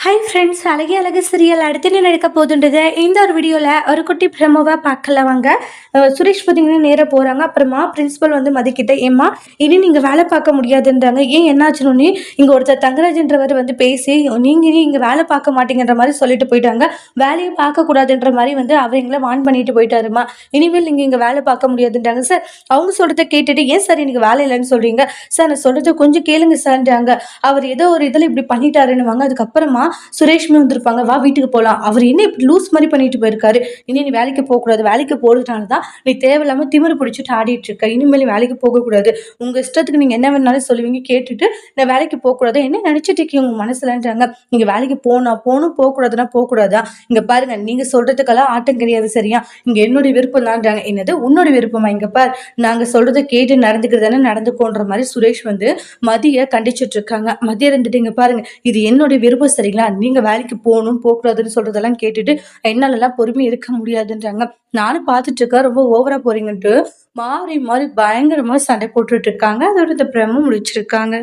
Hi friends, அழகே அழகு serial அடுத்து என்ன நடக்க போகுதுன்றது இந்த ஒரு வீடியோவில் ஒரு குட்டி ப்ரமோவாக பார்க்கல வாங்க. சுரேஷ் பார்த்தீங்கன்னா நேராக போகிறாங்க. அப்புறமா பிரின்ஸிபல் வந்து மதிக்கிட்ட, ஏம்மா இனி நீங்கள் வேலை பார்க்க முடியாதுன்றாங்க. ஏன் என்னாச்சுன்னு இங்கே ஒருத்தர் தங்கராஜன்றவர் வந்து பேசி நீங்கள் இனி இங்கே வேலை பார்க்க மாட்டீங்கன்ற மாதிரி சொல்லிட்டு போயிட்டாங்க. வேலையை பார்க்கக்கூடாதுன்ற மாதிரி வந்து அவர் எங்களை வான் பண்ணிட்டு போயிட்டாருமா. இனிமேல் நீங்கள் இங்கே வேலை பார்க்க முடியாதுன்றாங்க. சார் அவங்க சொல்கிறத கேட்டுட்டு ஏன் சார் எனக்கு வேலை இல்லைன்னு சொல்கிறீங்க? சார் நான் சொல்கிறத கொஞ்சம் கேளுங்க சார்ன்றாங்க. அவர் ஏதோ ஒரு இதில் இப்படி பண்ணிட்டாருன்னு வாங்க. அதுக்கப்புறமா சுரேஷ்மே வந்திருப்பாங்க. வா வீட்டுக்கு போகலாம். அவர் என்ன இப்படி லூஸ் மாதிரி பண்ணிட்டு போயிருக்காரு. இனி நீ வேலைக்கு போகக்கூடாது. வேலைக்கு போகிறதுனால தான் நீ தேவையில்லாமல் திமிரு பிடிச்சிட்டு ஆடிட்டு இருக்க. இனிமேல் வேலைக்கு போகக்கூடாது. உங்கள் இஷ்டத்துக்கு நீங்கள் என்ன வேணாலும் சொல்லுவீங்க. கேட்டுட்டு நான் வேலைக்கு போகக்கூடாது. என்ன நினச்சிட்டு இருக்கீங்க உங்கள் மனசுலன்றாங்க. நீங்கள் வேலைக்கு போகணும் போகக்கூடாதுன்னா போகக்கூடாதா? இங்கே பாருங்க, நீங்கள் சொல்கிறதுக்கெல்லாம் ஆட்டம் கிடையாது சரியா? இங்கே என்னுடைய விருப்பம் தான்றாங்க. என்னது உன்னோட விருப்பமா? இங்கே பார், நாங்கள் சொல்கிறத கேட்டு நடந்துக்கிறதானே நடந்துக்கோன்ற மாதிரி சுரேஷ் வந்து மதியை கண்டிச்சுட்டு இருக்காங்க. மதிய இருந்துட்டு இங்கே பாருங்க, இது என்னுடைய விருப்பம் சரிங்களா? நீங்க வேலைக்கு போகணும் போகக்கூடாதுன்னு சொல்றதெல்லாம் கேட்டுட்டு என்னாலலாம் பொறுமை இருக்க முடியாதுன்றாங்க. நானும் பார்த்துட்டு இருக்கேன், ரொம்ப ஓவரா போறீங்கன்ட்டு மாறி மாறி பயங்கரமா சண்டை போட்டுட்டு இருக்காங்க. அதோட இந்த பிரம முடிச்சிருக்காங்க.